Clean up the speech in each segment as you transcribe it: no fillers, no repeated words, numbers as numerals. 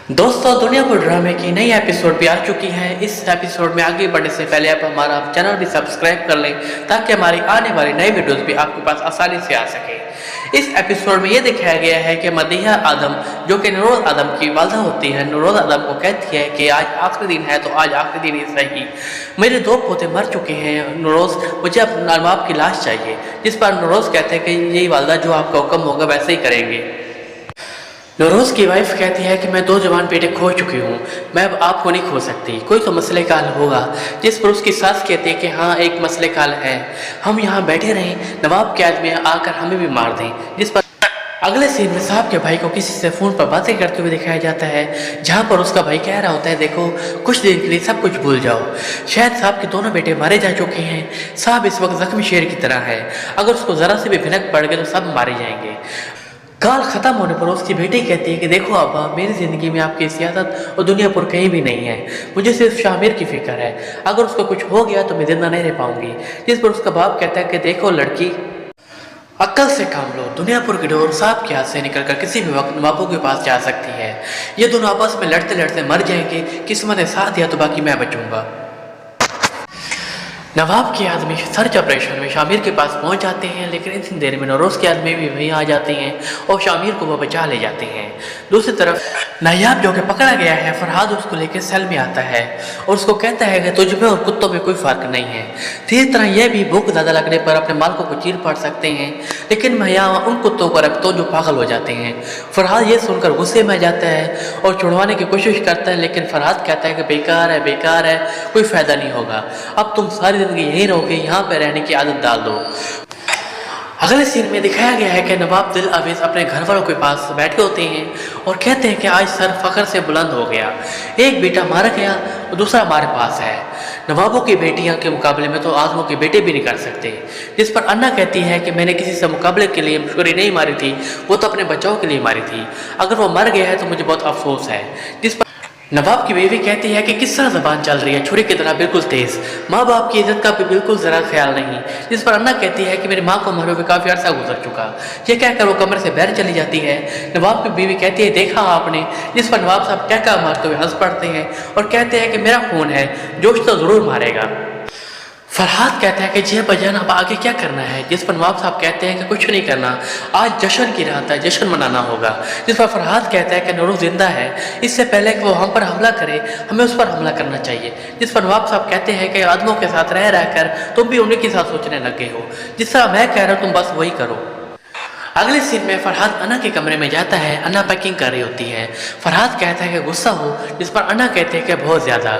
दोस्तों, दुनियापुर ड्रामे की नई एपिसोड भी आ चुकी है। इस एपिसोड में आगे बढ़ने से पहले आप हमारा चैनल भी सब्सक्राइब कर लें ताकि हमारी आने वाली नई वीडियोस भी आपके पास आसानी से आ सके। इस एपिसोड में ये दिखाया गया है कि मदीहा आदम, जो कि नूरोज आदम की वालदा होती है, नूरोज आदम को कहती है कि आज आखिरी दिन है तो आज आखिरी दिन ही सही, मेरे दो पोते मर चुके हैं नूरोज, मुझे अपने बाप की लाश चाहिए। जिस पर नूरोज कहते हैं कि यही वालदा जो आपका हुक्म होगा वैसे ही करेंगे। नूरोज की वाइफ कहती है कि मैं दो जवान बेटे खो चुकी हूँ, मैं अब आपको नहीं खो सकती, कोई तो मसले का हल होगा। जिस पर उसकी सास कहती है कि हाँ, एक मसले का हल है, हम यहाँ बैठे रहें, नवाब के आदमी आकर हमें भी मार दें। जिस पर अगले सीन में साहब के भाई को किसी से फ़ोन पर बातें करते हुए दिखाया जाता है, जहाँ पर उसका भाई कह रहा होता है देखो कुछ दिन के लिए सब कुछ भूल जाओ। शायद साहब के दोनों बेटे मारे जा चुके हैं, साहब इस वक्त जख्मी शेर की तरह है, अगर उसको ज़रा से भी भिनक पड़ गए तो सब मारे जाएंगे। काल ख़त्म होने पर उसकी बेटी कहती है कि देखो अब्बा, मेरी ज़िंदगी में आपकी सियासत और दुनियापुर कहीं भी नहीं है, मुझे सिर्फ शामिर की फ़िक्र है, अगर उसको कुछ हो गया तो मैं ज़िंदा नहीं रह पाऊंगी। जिस पर उसका बाप कहता है कि देखो लड़की, अक्ल से काम लो, दुनियापुर की डोर सांप के हाथ से निकलकर किसी भी वक्त नवाबों के पास जा सकती है, ये दोनों आपस में लड़ते लड़ते मर जाएंगे, किस्मत ने साथ दिया तो बाकी मैं बचूंगा। नवाब के आदमी सर्च ऑपरेशन में शामिर के पास पहुंच जाते हैं, लेकिन इतनी देर में नौरोज के आदमी भी वहीं आ जाते हैं और शामिर को वो बचा ले जाते हैं। दूसरी तरफ नायाब जो कि पकड़ा गया है, फरहाद उसको लेकर सेल में आता है और उसको कहता है कि तुझ में और कुत्तों में कोई फ़र्क नहीं है, इसी तरह यह भी भूख ज़्यादा लगने पर अपने मालिकों को चीर फाड़ सकते हैं, लेकिन मैं यहाँ उन कुत्तों को रखता हूँ जो पागल हो जाते हैं। फरहाद ये सुनकर गुस्से में आ जाता है और छुड़वाने की कोशिश करता है, लेकिन फरहाद कहता है कि बेकार है, कोई फ़ायदा नहीं होगा, अब तुम सारी जिंदगी यहीं रहोगे, यहाँ पे रहने की आदत डाल दो। अगले सीन में दिखाया गया है कि नवाब दिल अवीज़ अपने घर वालों के पास बैठे होते हैं और कहते हैं कि आज सर फख्र से बुलंद हो गया, एक बेटा मारा गया और दूसरा हमारे पास है। नवाबों की बेटियां के मुकाबले में तो आदमों के बेटे भी नहीं कर सकते। जिस पर अन्ना कहती है कि मैंने किसी से मुकाबले के लिए छुरी नहीं मारी थी, वो तो अपने बचाव के लिए मारी थी, अगर वो मर गया है तो मुझे बहुत अफसोस है। जिस पर नवाब की बीवी कहती है कि किस तरह ज़बान चल रही है, छुरी की तरह बिल्कुल तेज़, माँ बाप की इज्जत का भी बिल्कुल ज़रा ख्याल नहीं। जिस पर अन्ना कहती है कि मेरी माँ को मरे हुए काफ़ी अर्सा गुजर चुका, ये कहकर वो कमरे से बाहर चली जाती है। नवाब की बीवी कहती है देखा आपने, जिस पर नवाब साहब टहका मारते हुए हंस पड़ते हैं और कहते हैं कि मेरा खून है, जोश तो ज़रूर मारेगा। फरहाद कहता है कि जी बजान अब आगे क्या करना है, जिस पर नवाब साहब कहते हैं कि कुछ नहीं करना, आज जश्न की रात है, जश्न मनाना होगा। जिस पर फरहाद कहता है कि नूरोज जिंदा है, इससे पहले कि वो हम पर हमला करे हमें उस पर हमला करना चाहिए। जिस पर नवाब साहब कहते हैं कि आदमों के साथ रह कर तुम भी उन्हीं के साथ सोचने लग गए हो, जिस तरह मैं कह रहा हूँ तुम बस वही करो। अगले सीन में फरहाद अन्ना के कमरे में जाता है, अन्ना पैकिंग कर रही होती है। फरहाद कहता है कि गुस्सा हो, जिस पर अन्ना कहते हैं कि बहुत ज़्यादा।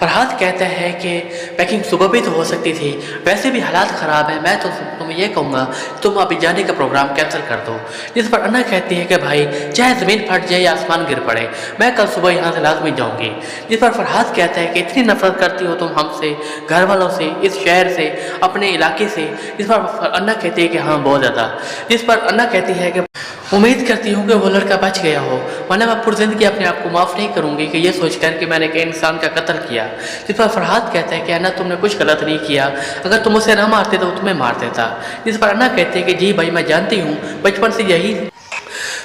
फरहाद कहता है कि पैकिंग सुबह भी तो हो सकती थी, वैसे भी हालात ख़राब है, मैं तो तुम्हें ये कहूँगा तुम अभी जाने का प्रोग्राम कैंसिल कर दो। जिस पर अन्ना कहती है कि भाई चाहे ज़मीन फट जाए या आसमान गिर पड़े, मैं कल सुबह यहाँ से लाजमी जाऊँगी। जिस पर फरहाद कहता है कि इतनी नफरत करती हो तुम हमसे, घर वालों से, इस शहर से, अपने इलाके से। जिस पर अन्ना कहती है कि हाँ बहुत ज़्यादा। जिस पर अन्ना कहती है कि उम्मीद करती हूँ कि वो लड़का बच गया हो, वरना मैं पूरी जिंदगी अपने आप को माफ़ नहीं करूँगी कि ये सोचकर कि मैंने एक इंसान का कत्ल किया। जिस पर फरहाद कहता है कि अन्ना तुमने कुछ गलत नहीं किया, अगर तुम उसे ना मारते तो तुम्हें मार देता। जिस पर अन्ना कहते हैं कि जी भाई मैं जानती हूँ, बचपन से यही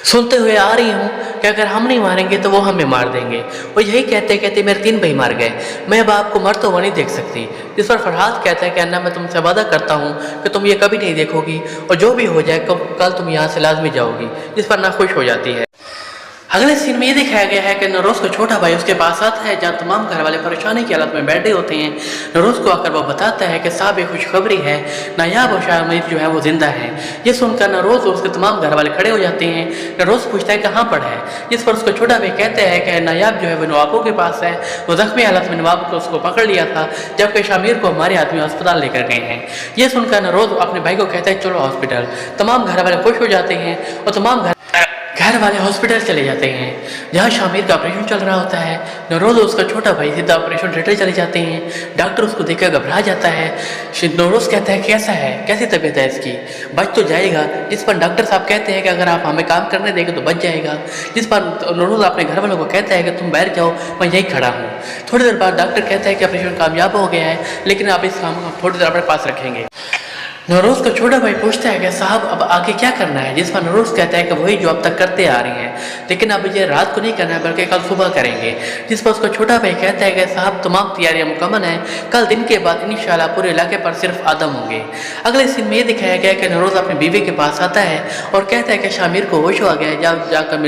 सुनते हुए आ रही हूँ कि अगर हम नहीं मारेंगे तो वो हमें मार देंगे, और यही कहते कहते मेरे 3 भाई मार गए, मैं अब आपको मरते हुए नहीं देख सकती। जिस पर फरहाद कहता है कि अन्ना मैं तुमसे वादा करता हूँ कि तुम ये कभी नहीं देखोगी और जो भी हो जाए कल तुम यहाँ से लाजमी जाओगी। जिस पर ना खुश हो जाती है। अगले सीन में ये दिखाया गया है कि नौरोज को छोटा भाई उसके पास आता है, जहाँ तमाम घर वाले परेशानी की हालत में बैठे होते हैं। नौरोज को आकर वो बताता है कि साहब एक खुशखबरी है, नायाब और शामिर जो है वो जिंदा है। ये सुनकर नौरोज और उसके तमाम घर वाले खड़े हो जाते हैं। नौरोज पूछता है कहाँ पर है, जिस पर उसका छोटा भाई कहते हैं कि नायाब जो है वो नवाबों के पास है, वो जख्मी हालत में नवाब को उसको पकड़ लिया था, जबकि शामिर को हमारे आदमी अस्पताल लेकर गए हैं। ये सुनकर नौरोज अपने भाई को कहता है चलो हॉस्पिटल। तमाम घर वाले खुश हो जाते हैं और तमाम घर वाले हॉस्पिटल चले जाते हैं, जहाँ शामिर का ऑपरेशन चल रहा होता है। नौरोज उसका छोटा भाई सीधा ऑपरेशन थिएटर चले जाते हैं। डॉक्टर उसको देखकर घबरा जाता है। नौरोज कहता है कैसा है, कैसी तबीयत है इसकी, बच तो जाएगा। जिस पर डॉक्टर साहब कहते हैं कि अगर आप हमें काम करने देंगे तो बच जाएगा। जिस पर नौरोज अपने घर वालों को कहता है कि तुम बाहर जाओ, मैं यहीं खड़ा हूँ। थोड़ी देर बाद डॉक्टर कहता है कि ऑपरेशन कामयाब हो गया है, लेकिन आप इस काम को थोड़ी देर अपने पास रखेंगे। नौरोज़ का छोटा भाई पूछता है कि साहब अब आगे क्या करना है, जिस पर नौरोज़ कहता है कि वही जो अब तक करते आ रही हैं, लेकिन अब ये रात को नहीं करना है बल्कि कल सुबह करेंगे। जिस पर उसका छोटा भाई कहता है कि साहब तमाम तैयारियां मुकम्मल हैं, कल दिन के बाद इंशाल्लाह पूरे इलाके पर सिर्फ आदम होंगे। अगले सीन में ये दिखाया गया कि नौरोज़ अपनी बीवी के पास आता है और कहता है कि शामिर को होश आ गया है, जाकर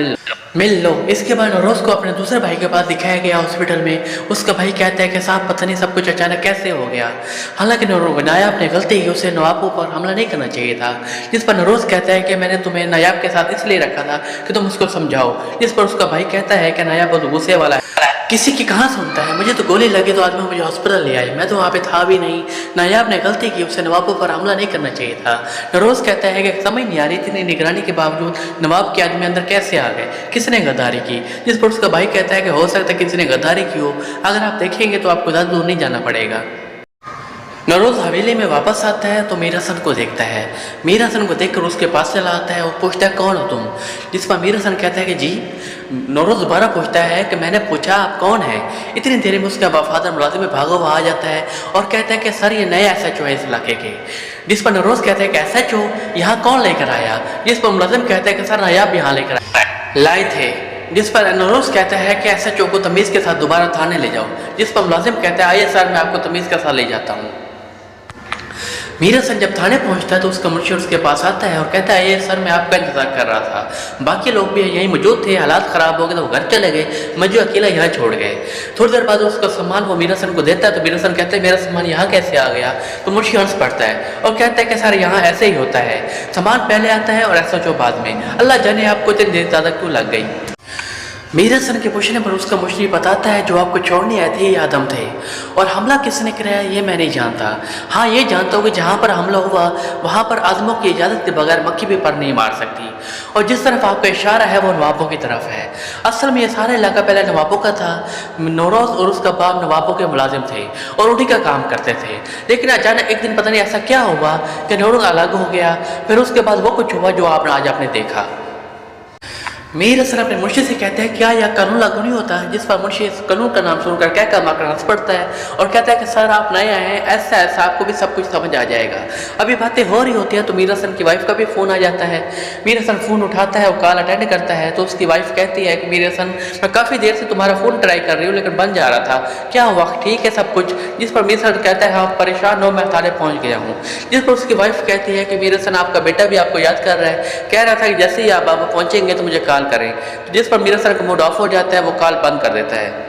मिल लो। इसके बाद नौरोज़ को अपने दूसरे भाई के पास दिखाया गया हॉस्पिटल में। उसका भाई कहता है कि साहब पता नहीं सब कुछ अचानक कैसे हो गया। हालांकि नायाब ने गलती की, उसे नवाबों पर हमला नहीं करना चाहिए था। जिस पर नौरोज़ कहता है कि मैंने तुम्हें नायाब के साथ इसलिए रखा था कि तुम उसको समझाओ। जिस पर उसका भाई कहता है कि नायाब बहुत गुस्से वाला है, किसी की कहाँ सुनता है, मुझे तो गोली लगी तो आदमी मुझे हॉस्पिटल ले आए, मैं तो वहाँ पे था भी नहीं। नायाब ने गलती की, उसे नवाबों पर हमला नहीं करना चाहिए था। नौरोज़ कहता है कि समझ नहीं आ रही इतनी निगरानी के बावजूद नवाब के आदमी अंदर कैसे आ गए, किसने गद्दारी की। जिस पर उसका भाई कहता है कि हो सकता है किसी ने गद्दारी की हो, अगर आप देखेंगे तो आपको ज़्यादा दूर नहीं जाना पड़ेगा। नौरोज़ हवेली में वापस आता है तो मीर हसन को देखता है। मीर हसन को देखकर उसके पास चला आता है और पूछता है कौन हो तुम। जिस पर मीर हसन कहता है कि जी। नौरोज़ दोबारा पूछता है कि मैंने पूछा आप कौन है। इतनी देर में उसका वफादार मुलाजिम भागा हुआ आ जाता है और कहता है कि सर ये नए SHO है इस इलाके के। जिस पर नौरोज़ कहता है कि SHO यहाँ कौन लेकर आया। जिस पर मुलाजिम कहता है कि सर नायाब यहाँ लेकर लाए थे। जिस पर नौरोज़ कहता है कि SHO को तमीज़ के साथ दोबारा थाने ले जाओ। जिस पर मुलाजिम कहता है आइए सर मैं आपको तमीज़ के साथ ले जाता हूँ। मीर हसन जब थाने पहुंचता है तो उसका मुंशी उसके पास आता है और कहता है ये सर मैं आपका इंतजार कर रहा था, बाकी लोग भी यहीं मौजूद थे, हालात ख़राब हो गए तो वो घर चले गए, मुझे अकेला यहाँ छोड़ गए। थोड़ी देर बाद उसका सामान वो मीर हसन को देता है तो मीर हसन कहता है मेरा सामान यहाँ कैसे आ गया। तो मुंशी हंस पड़ता है और कहता है कि सर यहाँ ऐसे ही होता है, सामान पहले आता है और SHO बाद में, अल्लाह जाने आपको इतनी देर ज़्यादा क्यों लग गई। मीर हसन के पूछने पर उसका मुश्तरी बताता है जो आपको छोड़ने आए थे ये आदम थे, और हमला किसने कराया ये मैं नहीं जानता। हाँ ये जानता हूँ कि जहाँ पर हमला हुआ वहाँ पर आदमों की इजाज़त के बगैर मक्खी भी पर नहीं मार सकती, और जिस तरफ आपका इशारा है वो नवाबों की तरफ है। असल में ये सारा इलाका पहले नवाबों का था। नौरोज़ और उसका बाप नवाबों के मुलाजिम थे और उन्हीं का काम करते थे, लेकिन अचानक एक दिन पता नहीं ऐसा क्या हुआ कि नौरोज़ अलग हो गया। फिर उसके बाद वो कुछ हुआ जो आपने आज आपने देखा। मीर हसन अपने मुंशी से कहते हैं क्या यह कानून लागू नहीं होता है। जिस पर मुंशी इस कानून का नाम सुनकर क्या काम आकर हंस पड़ता है और कहता है कि सर आप नए आए हैं, ऐसा ऐसा आपको भी सब कुछ समझ आ जाएगा। अभी बातें हो रही होती हैं तो मीर हसन की वाइफ का भी फ़ोन आ जाता है। मीर हसन फ़ोन उठाता है और कॉल अटेंड करता है तो उसकी वाइफ कहती है कि मीर हसन मैं काफ़ी देर से तुम्हारा फ़ोन ट्राई कर रही हूँ लेकिन बन जा रहा था, क्या हुआ, ठीक है सब कुछ। जिस पर मीर हसन कहता है हाँ परेशान हो, मैं थाने पहुँच गया हूँ। जिस पर उसकी वाइफ कहती है कि मीर हसन आपका बेटा भी आपको याद कर रहा है, कह रहा था कि जैसे ही आप बाबा पहुँचेंगे तो मुझे कॉल करें। जिस पर मीर हसन का मूड ऑफ हो जाता है, वो कॉल बंद कर देता है।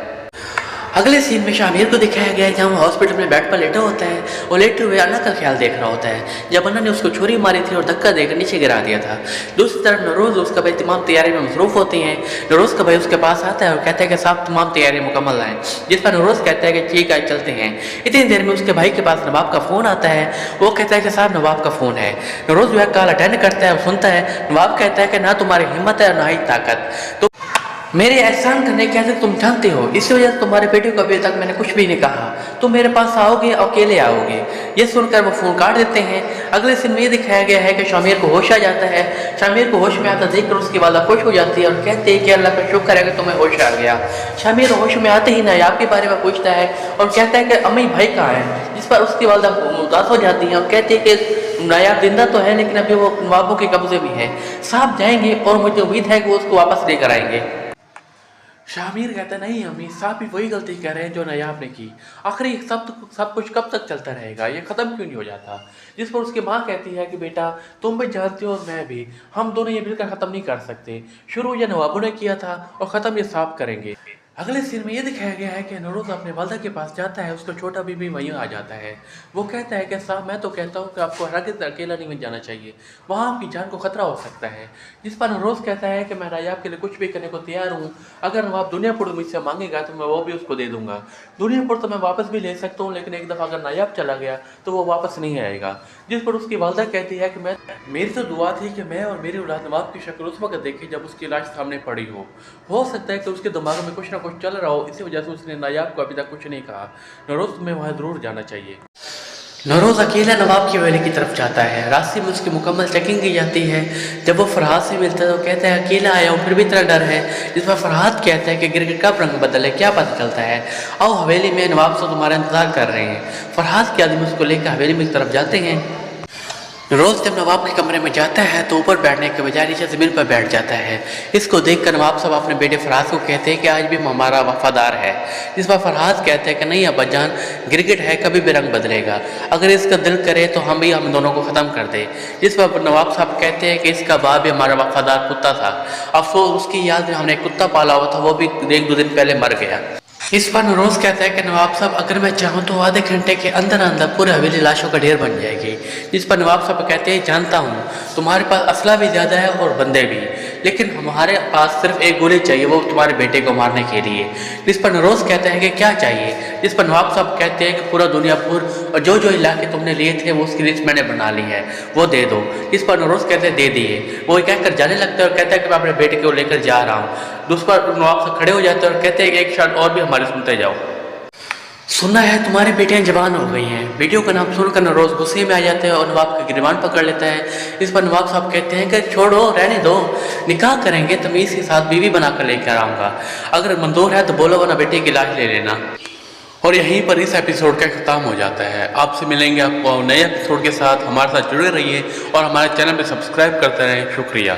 अगले सीन में शामिर को दिखाया गया है जहाँ वो हॉस्पिटल में बेड पर लेटा होता है और लेटे हुए अन्ना का ख्याल देख रहा होता है जब अन्ना ने उसको छुरी मारी थी और धक्का देकर नीचे गिरा दिया था। दूसरी तरफ नौरोज़ उसका भाई तमाम तैयारी में मसरूफ़ होते हैं। नौरोज़ का भाई उसके पास आता है और कहता है कि साहब तमाम तैयारी मुकम्मल लाएँ। जिस पर नौरोज़ कहता है कि ठीक है चलते हैं। इतनी देर में उसके भाई के पास नवाब का फ़ोन आता है। वो कहता है कि साहब नवाब का फ़ोन है। नौरोज़ जो है कॉल अटेंड करता है और सुनता है। नवाब कहता है कि ना तुम्हारी हिम्मत है और ना ही ताकत, तो मेरे एहसान करने कैसे तुम जानते हो, इसी वजह से तुम्हारे बेटे को अभी तक मैंने कुछ भी नहीं कहा, तुम मेरे पास आओगे अकेले आओगे। ये सुनकर वो फ़ोन काट देते हैं। अगले सीन में ये दिखाया गया है कि शामिर को होश आ जाता है। शामिर को होश में आता देखकर उसकी वाला खुश हो जाती है और कहते हैं कि अल्लाह का शुक्र है कि तुम्हें होश आ गया। शामिर होश में आते ही नायाब के बारे में पूछता है और कहता है कि अम्मी भाई कहाँ है। जिस पर उसकी वालदा उदास हो जाती है और कहती है कि नायाब जिंदा तो है लेकिन अभी वो नवाबों के कब्जे में है, साहब जाएंगे और मुझे उम्मीद है कि वो उसको वापस लेकर आएंगे। शामिर कहता नहीं अम्मी साहब भी वही गलती कर रहे हैं जो नायाब ने की, आखिर ये सब कुछ कब तक चलता रहेगा, ये ख़त्म क्यों नहीं हो जाता। जिस पर उसकी माँ कहती है कि बेटा तुम भी जानते हो और मैं भी, हम दोनों ये मिलकर ख़त्म नहीं कर सकते, शुरू ये नवाबों ने किया था और ख़त्म ये साहब करेंगे। अगले सीन में ये दिखाया गया है कि नौरोज़ अपने वालदा के पास जाता है, उसका छोटा भी वहीं आ जाता है। वो कहता है कि साहब मैं तो कहता हूँ कि आपको हरगिज़ अकेला नहीं जाना चाहिए, वहाँ आपकी जान को ख़तरा हो सकता है। जिस पर नौरोज़ कहता है कि मैं नायाब के लिए कुछ भी करने को तैयार हूँ, अगर नवाब दुनिया पुर मुझसे मांगेगा तो मैं वो भी उसको दे दूँगा। दुनिया पुर तो मैं वापस भी ले सकता हूँ लेकिन एक दफ़ा अगर नायाब चला गया तो वो वापस नहीं आएगा। जिस पर उसकी वालदा कहती है कि मेरी तो दुआ थी कि मैं और मेरी औलाद नवाब की शक्ल उस वक्त देखी जब उसकी लाश सामने पड़ी हो सकता है कि उसके दिमाग में कुछ ना कुछ चल रहा हो, इसी वजह से उसने नायाब को अभी तक कुछ नहीं कहा। नौरोज़ तुम्हें वहाँ ज़रूर जाना चाहिए। नौरोज़ अकेला नवाब की हवेली की तरफ जाता है। रास्ते में उसकी मुकम्मल चेकिंग की जाती है। जब वो फरहाद से मिलता है तो कहता है अकेला आया हूँ फिर भी इतना डर है। जिस पर फरहाद कहता है कि गिरगिट कब रंग बदले क्या पता चलता है, आओ हवेली में नवाब से तुम्हारा इंतज़ार कर रहे हैं। फरहाद के आदमी उसको लेकर हवेली में की तरफ जाते हैं। रोज़ जब नवाब के कमरे में जाता है तो ऊपर बैठने के बजाय नीचे ज़मीन पर बैठ जाता है। इसको देखकर नवाब साहब अपने बेटे फरहाद को कहते हैं कि आज भी हमारा वफादार है। इस पर फरहाद कहते हैं कि नहीं अब्बाजान, गिरगिट है, कभी भी रंग बदलेगा, अगर इसका दिल करे तो हम दोनों को ख़त्म कर दे। जिस पर नवाब साहब कहते हैं कि इसका बाप भी हमारा वफादार कुत्ता था, अफसोस उसकी याद में हमने एक कुत्ता पाला हुआ था, वो भी 1-2 दिन पहले मर गया। इस पर नरोज कहता है कि नवाब साहब अगर मैं चाहूँ तो आधे घंटे के अंदर अंदर पूरे हवेली लाशों का ढेर बन जाएगी। जिस पर नवाब साहब कहते हैं जानता हूँ तुम्हारे पास असला भी ज़्यादा है और बंदे भी, लेकिन हमारे पास सिर्फ एक गोली चाहिए, वो तुम्हारे बेटे को मारने के लिए। जिस पर नरोज कहता है कि क्या चाहिए। जिस पर नवाब साहब कहते हैं कि पूरा दुनियापुर और जो जो इलाके तुमने लिए थे वो उसकी लिस्ट मैंने बना ली है, वो दे दो। जिस पर नरोज कहते हैं दे दिए। वो कहकर जाने लगता है और कहता है कि मैं अपने बेटे को लेकर जा रहा हूँ। दूसरा नवाब साहब खड़े हो जाते हैं और कहते हैं कि एक शर्त और भी हमारे सुनते जाओ। सुनना है तुम्हारी बेटियां जवान हो गई हैं। बेटियों का नाम सुनकर नरोज गुस्से में आ जाते हैं और नवाब का गिरबान पकड़ लेता है। इस पर नवाब साहब कहते हैं कि छोड़ो, रहने दो, निकाह करेंगे, तमीज़ के साथ बीवी बनाकर लेकर आऊँगा, अगर मंजूर है तो बोलो, वरना बेटे की लाश ले लेना। और यहीं पर इस एपिसोड का ख़त्म हो जाता है। आपसे मिलेंगे आपको नए एपिसोड के साथ। हमारे साथ जुड़े रहिए और हमारे चैनल पर सब्सक्राइब करते रहें। शुक्रिया।